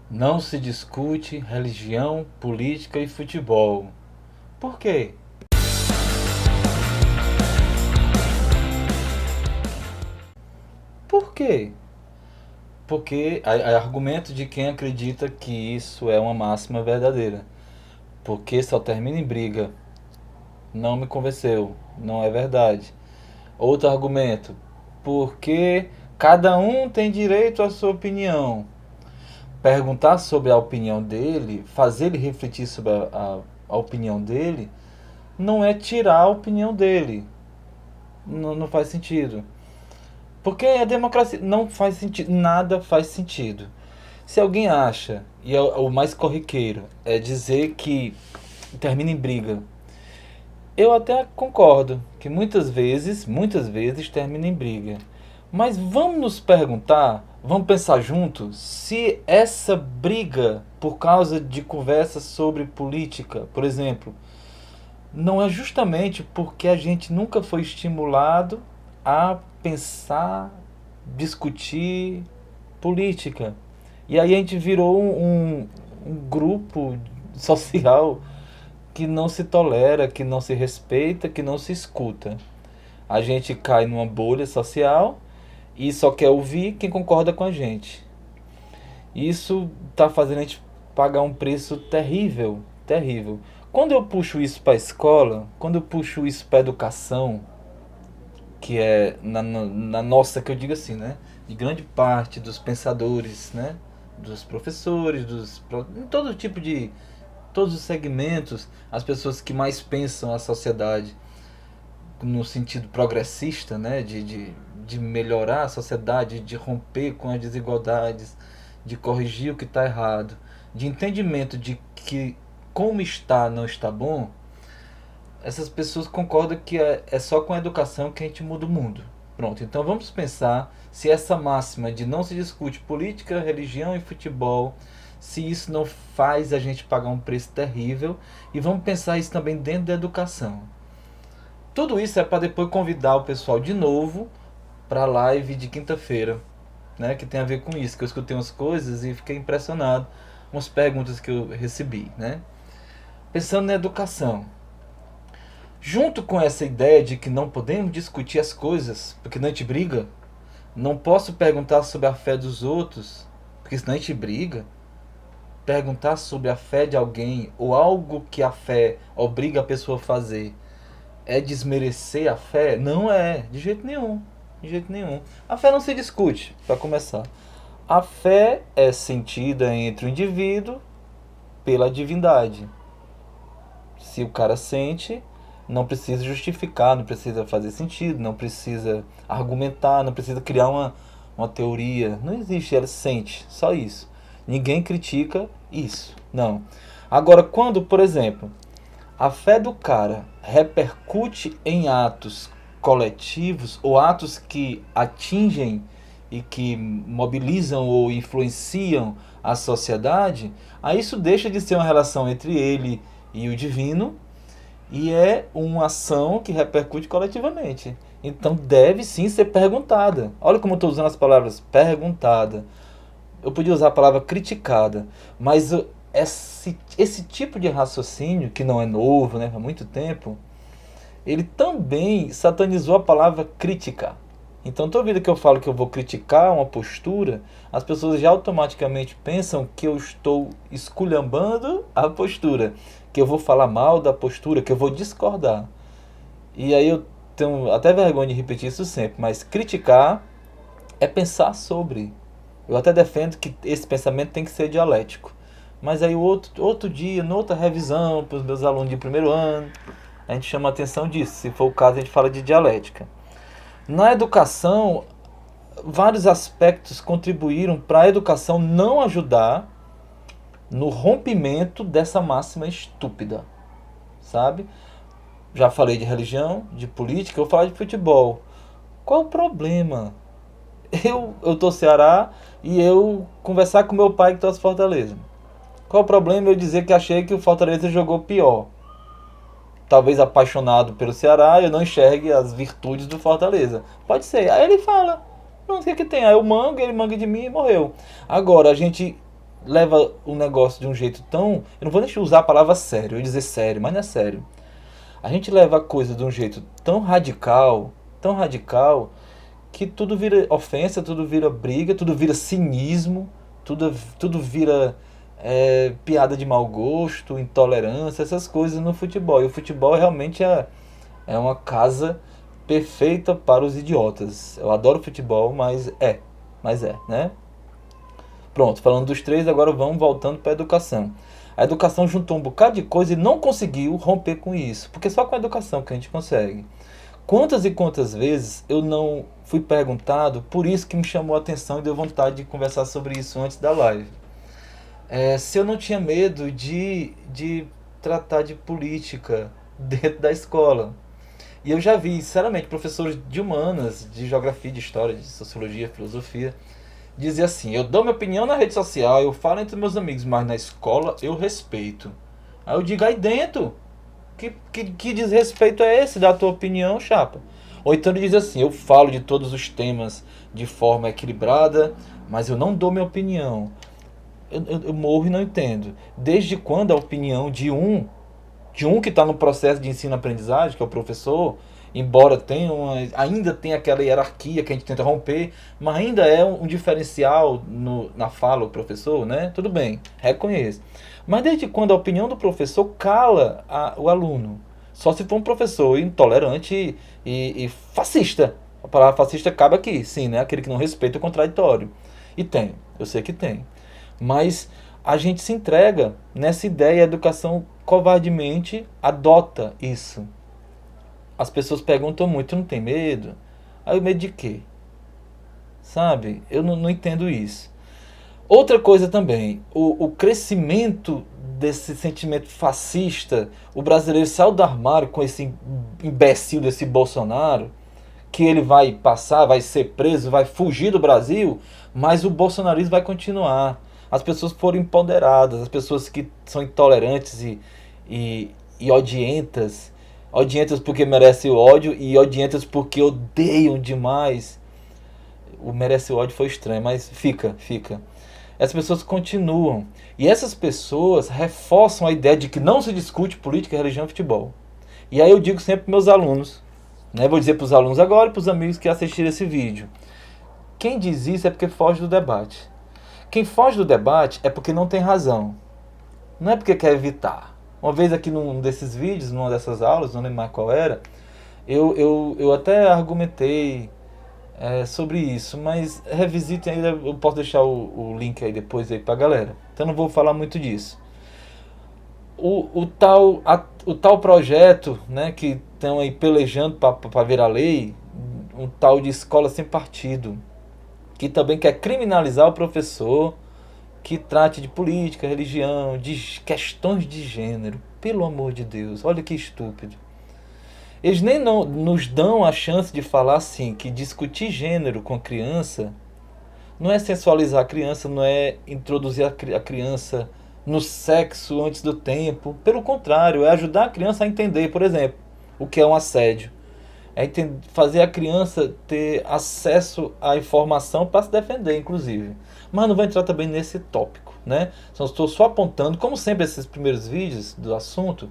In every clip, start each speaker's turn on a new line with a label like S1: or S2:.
S1: Não se discute religião, política e futebol. Por quê? Por quê? Porque é argumento de quem acredita que isso é uma máxima verdadeira. Porque só termina em briga. Não me convenceu. Não é verdade. Outro argumento. Porque cada um tem direito à sua opinião. Perguntar sobre a opinião dele, fazer ele refletir sobre a opinião dele, não é tirar a opinião dele. Não faz sentido. Porque a democracia não faz sentido, nada faz sentido. Se alguém acha, e é o mais corriqueiro, é dizer que termina em briga, eu até concordo que muitas vezes termina em briga. Mas vamos nos perguntar, vamos pensar juntos, se essa briga por causa de conversas sobre política, por exemplo, não é justamente porque a gente nunca foi estimulado a pensar, discutir política. E aí a gente virou um grupo social que não se tolera, que não se respeita, que não se escuta. A gente cai numa bolha social e só quer ouvir quem concorda com a gente. Isso está fazendo a gente pagar um preço terrível, terrível. Quando eu puxo isso para a escola, quando eu puxo isso para a educação, que é na nossa, que eu digo assim, né? De grande parte dos pensadores, né? Dos professores, em todo tipo de, todos os segmentos, as pessoas que mais pensam a sociedade no sentido progressista, né? De melhorar a sociedade, de romper com as desigualdades, de corrigir o que está errado, de entendimento de que como está não está bom, essas pessoas concordam que é só com a educação que a gente muda o mundo. Pronto, então vamos pensar se essa máxima de não se discute política, religião e futebol, se isso não faz a gente pagar um preço terrível, e vamos pensar isso também dentro da educação. Tudo isso é para depois convidar o pessoal de novo para a live de quinta-feira, né, que tem a ver com isso, que eu escutei umas coisas e fiquei impressionado com as perguntas que eu recebi, né? Pensando na educação, junto com essa ideia de que não podemos discutir as coisas, porque não a gente briga, não posso perguntar sobre a fé dos outros, porque senão a gente briga. Perguntar sobre a fé de alguém ou algo que a fé obriga a pessoa a fazer é desmerecer a fé? Não é, de jeito nenhum. De jeito nenhum. A fé não se discute, para começar. A fé é sentida entre o indivíduo pela divindade. Se o cara sente, não precisa justificar, não precisa fazer sentido, não precisa argumentar, não precisa criar uma teoria. Não existe, ela sente, só isso. Ninguém critica isso, não. Agora, quando, por exemplo, a fé do cara repercute em atos coletivos ou atos que atingem e que mobilizam ou influenciam a sociedade, aí isso deixa de ser uma relação entre ele e o divino e é uma ação que repercute coletivamente. Então deve sim ser perguntada. Olha como eu estou usando as palavras perguntada. Eu podia usar a palavra criticada, mas esse tipo de raciocínio, que não é novo, né, há muito tempo, ele também satanizou a palavra crítica. Então, toda vida que eu falo que eu vou criticar uma postura, as pessoas já automaticamente pensam que eu estou esculhambando a postura, que eu vou falar mal da postura, que eu vou discordar. E aí eu tenho até vergonha de repetir isso sempre, mas criticar é pensar sobre. Eu até defendo que esse pensamento tem que ser dialético. Mas aí outro dia, noutra revisão, para os meus alunos de primeiro ano, a gente chama a atenção disso. Se for o caso, a gente fala de dialética. Na educação, vários aspectos contribuíram para a educação não ajudar no rompimento dessa máxima estúpida, sabe? Já falei de religião, de política, eu vou falar de futebol. Qual o problema? Eu tô Ceará e eu conversar com meu pai que torce Fortaleza. Qual o problema eu dizer que achei que o Fortaleza jogou pior? Talvez apaixonado pelo Ceará, eu não enxergue as virtudes do Fortaleza. Pode ser. Aí ele fala, não sei o que tem. Aí eu mango, ele manga de mim e morreu. Agora, a gente leva o negócio de um jeito tão... Eu não vou nem usar a palavra sério, eu ia dizer sério, mas não é sério. A gente leva a coisa de um jeito tão radical, que tudo vira ofensa, tudo vira briga, tudo vira cinismo, tudo vira piada de mau gosto, intolerância, essas coisas no futebol. E o futebol realmente é uma casa perfeita para os idiotas. Eu adoro futebol, mas né? Pronto, falando dos três, agora vamos voltando para a educação. A educação juntou um bocado de coisa e não conseguiu romper com isso, porque só com a educação que a gente consegue. Quantas e quantas vezes eu não fui perguntado, por isso que me chamou a atenção e deu vontade de conversar sobre isso antes da live. Se eu não tinha medo de tratar de política dentro da escola. E eu já vi, sinceramente, professores de humanas, de geografia, de história, de sociologia, filosofia, dizer assim: eu dou minha opinião na rede social, eu falo entre meus amigos, mas na escola eu respeito. Aí eu digo: aí dentro, que desrespeito é esse da tua opinião, chapa? Ou então ele diz assim: eu falo de todos os temas de forma equilibrada, mas eu não dou minha opinião. Eu morro e não entendo. Desde quando a opinião de um que está no processo de ensino-aprendizagem, que é o professor, embora ainda tenha aquela hierarquia que a gente tenta romper, mas ainda é um diferencial na fala do professor, né? Tudo bem, reconheço. Mas desde quando a opinião do professor cala o aluno? Só se for um professor intolerante e fascista. A palavra fascista cabe aqui, sim, né? Aquele que não respeita o contraditório. E tem, eu sei que tem. Mas a gente se entrega nessa ideia, a educação covardemente adota isso. As pessoas perguntam muito: tu não tem medo? Aí o medo de quê? Sabe? Eu não entendo isso. Outra coisa também, o crescimento desse sentimento fascista, o brasileiro saiu do armário com esse imbecil desse Bolsonaro, que ele vai passar, vai ser preso, vai fugir do Brasil, mas o bolsonarismo vai continuar. As pessoas foram empoderadas, as pessoas que são intolerantes e odientas, odientas porque merecem o ódio e odientas porque odeiam demais. O merece o ódio foi estranho, mas fica. Essas pessoas continuam. E essas pessoas reforçam a ideia de que não se discute política, religião e futebol. E aí eu digo sempre para meus alunos, né? Vou dizer para os alunos agora e para os amigos que assistiram esse vídeo: quem diz isso é porque foge do debate. Quem foge do debate é porque não tem razão. Não é porque quer evitar. Uma vez aqui num desses vídeos, numa dessas aulas, não lembro mais qual era, eu até argumentei sobre isso, mas revisitem ainda, eu posso deixar o link aí depois aí pra galera. Então não vou falar muito disso. O tal projeto, né, que estão aí pelejando para virar lei, um tal de escola sem partido, que também quer criminalizar o professor que trate de política, religião, de questões de gênero. Pelo amor de Deus, olha que estúpido. Eles nem não nos dão a chance de falar assim, que discutir gênero com a criança não é sensualizar a criança, não é introduzir a criança no sexo antes do tempo. Pelo contrário, é ajudar a criança a entender, por exemplo, o que é um assédio. É fazer a criança ter acesso à informação para se defender, inclusive. Mas não vou entrar também nesse tópico, né? Então, estou só apontando, como sempre, esses primeiros vídeos do assunto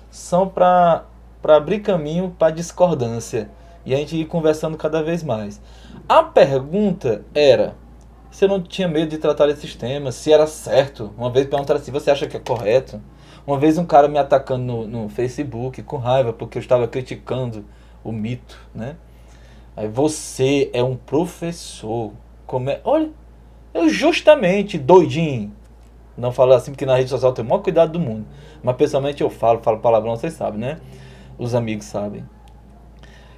S1: são para abrir caminho para discordância e a gente ir conversando cada vez mais. A pergunta era se eu não tinha medo de tratar esses temas, se era certo. Uma vez perguntaram assim: você acha que é correto? Uma vez um cara me atacando no Facebook com raiva porque eu estava criticando o mito, né? Aí: você é um professor. Olha, eu justamente, doidinho. Não falo assim porque na rede social eu tenho o maior cuidado do mundo. Mas pessoalmente eu falo palavrão, vocês sabem, né? Os amigos sabem.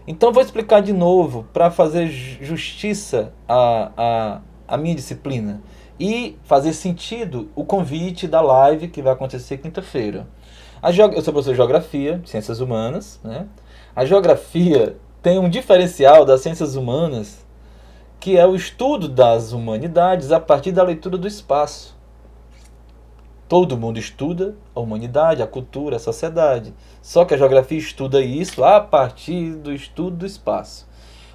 S1: Então vou explicar de novo para fazer justiça à minha disciplina e fazer sentido o convite da live que vai acontecer quinta-feira. Eu sou professor de Geografia, Ciências Humanas, né? A Geografia tem um diferencial das Ciências Humanas, que é o estudo das humanidades a partir da leitura do espaço. Todo mundo estuda a humanidade, a cultura, a sociedade. Só que a geografia estuda isso a partir do estudo do espaço.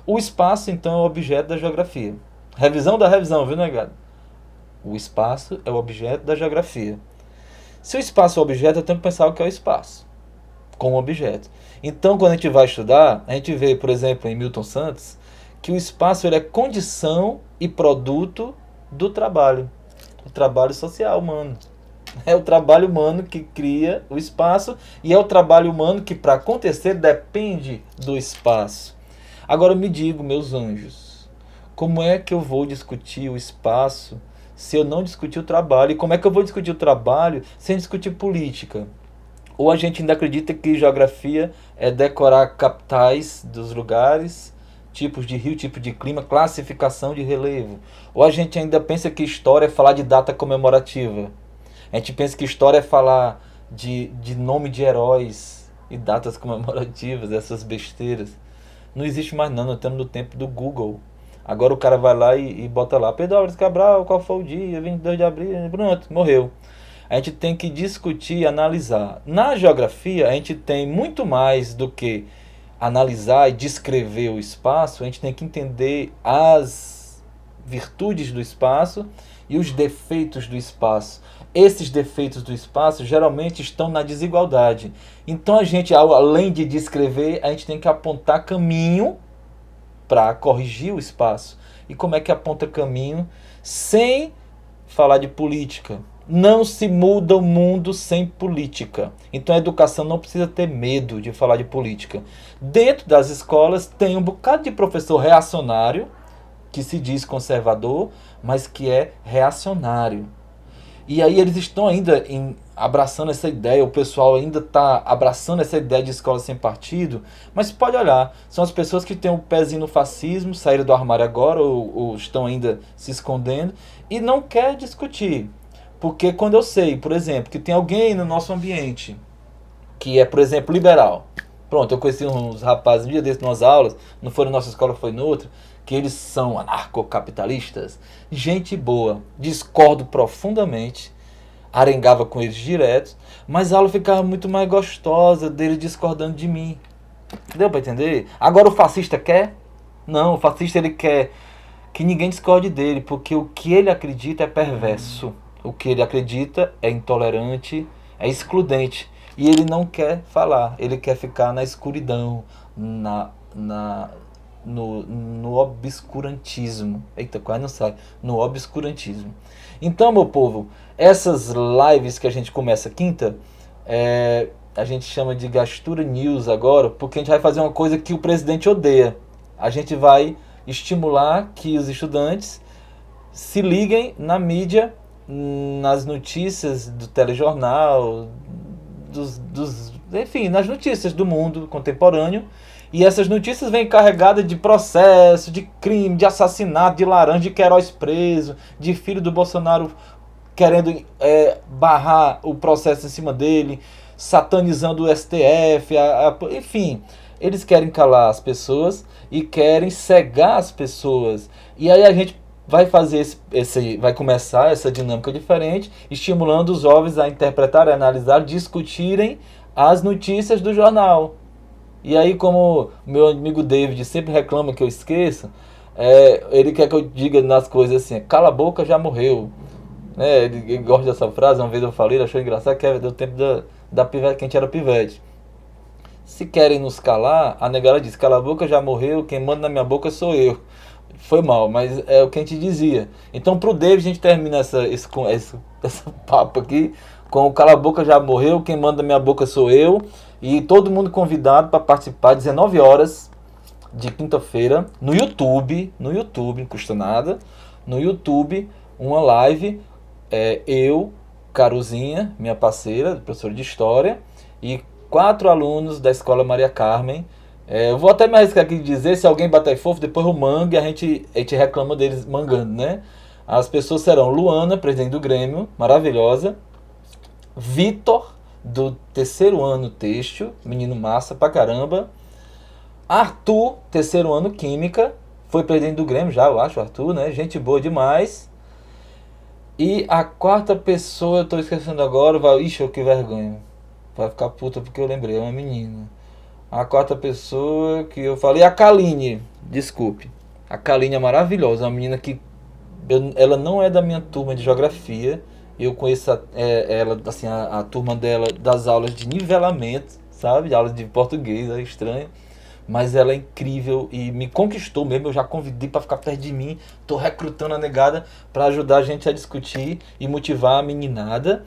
S1: O espaço, então, é o objeto da geografia. Revisão da revisão, viu, negado? O espaço é o objeto da geografia. Se o espaço é o objeto, eu tenho que pensar o que é o espaço como objeto. Então, quando a gente vai estudar, a gente vê, por exemplo, em Milton Santos, que o espaço ele é condição e produto do trabalho. O trabalho social humano. É o trabalho humano que cria o espaço e é o trabalho humano que, para acontecer, depende do espaço. Agora me digo, meus anjos, como é que eu vou discutir o espaço se eu não discutir o trabalho? E como é que eu vou discutir o trabalho sem discutir política? Ou a gente ainda acredita que geografia é decorar capitais dos lugares, tipos de rio, tipo de clima, classificação de relevo. Ou a gente ainda pensa que história é falar de data comemorativa. A gente pensa que história é falar de nome de heróis e datas comemorativas, essas besteiras. Não existe mais não, nós estamos no tempo do Google. Agora o cara vai lá e bota lá, Pedro Álvares Cabral, qual foi o dia, 22 de abril, pronto, morreu. A gente tem que discutir e analisar. Na geografia, a gente tem muito mais do que analisar e descrever o espaço, a gente tem que entender as virtudes do espaço e os defeitos do espaço. Esses defeitos do espaço geralmente estão na desigualdade. Então a gente, além de descrever, a gente tem que apontar caminho para corrigir o espaço. E como é que aponta caminho sem falar de política? Não se muda o mundo sem política. Então a educação não precisa ter medo de falar de política. Dentro das escolas tem um bocado de professor reacionário, que se diz conservador, mas que é reacionário. E aí eles estão ainda abraçando essa ideia, o pessoal ainda está abraçando essa ideia de escola sem partido, mas pode olhar, são as pessoas que têm um pezinho no fascismo, saíram do armário agora ou estão ainda se escondendo e não quer discutir. Porque quando eu sei, por exemplo, que tem alguém no nosso ambiente que é, por exemplo, liberal. Pronto, eu conheci uns rapazes um dia desses, nas aulas, não foi na nossa escola, foi noutra, que eles são anarcocapitalistas. Gente boa, discordo profundamente, arengava com eles direto, mas a aula ficava muito mais gostosa deles discordando de mim. Deu para entender? Agora o fascista quer? Não, o fascista ele quer que ninguém discorde dele, porque o que ele acredita é perverso. O que ele acredita é intolerante, é excludente. E ele não quer falar, ele quer ficar na escuridão, no obscurantismo. Eita, quase não sai. No obscurantismo. Então, meu povo, essas lives que a gente começa quinta, a gente chama de Gastura News agora, porque a gente vai fazer uma coisa que o presidente odeia. A gente vai estimular que os estudantes se liguem na mídia, nas notícias do telejornal, enfim, nas notícias do mundo contemporâneo. E essas notícias vêm carregadas de processo, de crime, de assassinato, de Laranja, de Queiroz preso, de filho do Bolsonaro querendo barrar o processo em cima dele, satanizando o STF, enfim. Eles querem calar as pessoas e querem cegar as pessoas. E aí a gente vai fazer vai começar essa dinâmica diferente, estimulando os jovens a interpretar, a analisar, discutirem as notícias do jornal. E aí, como meu amigo David sempre reclama que eu esqueça, ele quer que eu diga nas coisas assim, cala a boca, já morreu. Ele gosta dessa frase, uma vez eu falei, ele achou engraçado, que é do tempo da pivete, que a gente era pivete. Se querem nos calar, a negada diz, cala a boca, já morreu, quem manda na minha boca sou eu. Foi mal, mas é o que a gente dizia. Então pro David a gente termina esse papo aqui com o cala a boca, já morreu, quem manda na minha boca sou eu. E todo mundo convidado para participar, 19 horas de quinta-feira, no YouTube, não custa nada, no YouTube, uma live, eu, Caruzinha, minha parceira, professora de História, e 4 alunos da Escola Maria Carmen. Eu vou até me arriscar aqui dizer, se alguém bater fofo, depois o mangue, a gente reclama deles mangando, né? As pessoas serão Luana, presidente do Grêmio, maravilhosa, Vitor, do 3º ano têxtil, menino massa pra caramba, Arthur, 3º ano química, foi presidente do Grêmio já, eu acho, Arthur, né? Gente boa demais. E a 4ª pessoa, eu tô esquecendo agora, ixi, que vergonha, vai ficar puta porque eu lembrei, é uma menina. A 4ª pessoa que eu falei, a Kaline, desculpe. A Kaline é maravilhosa, uma menina que Ela não é da minha turma de geografia. Eu conheço ela, assim, a turma dela das aulas de nivelamento, sabe? Aulas de português, é estranho. Mas ela é incrível e me conquistou mesmo. Eu já convidei para ficar perto de mim. Tô recrutando a negada para ajudar a gente a discutir e motivar a meninada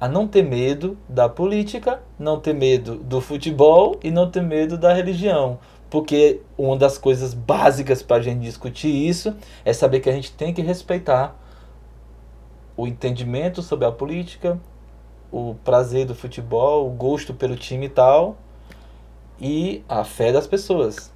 S1: a não ter medo da política, não ter medo do futebol e não ter medo da religião. Porque uma das coisas básicas para a gente discutir isso é saber que a gente tem que respeitar o entendimento sobre a política, o prazer do futebol, o gosto pelo time e tal, e a fé das pessoas.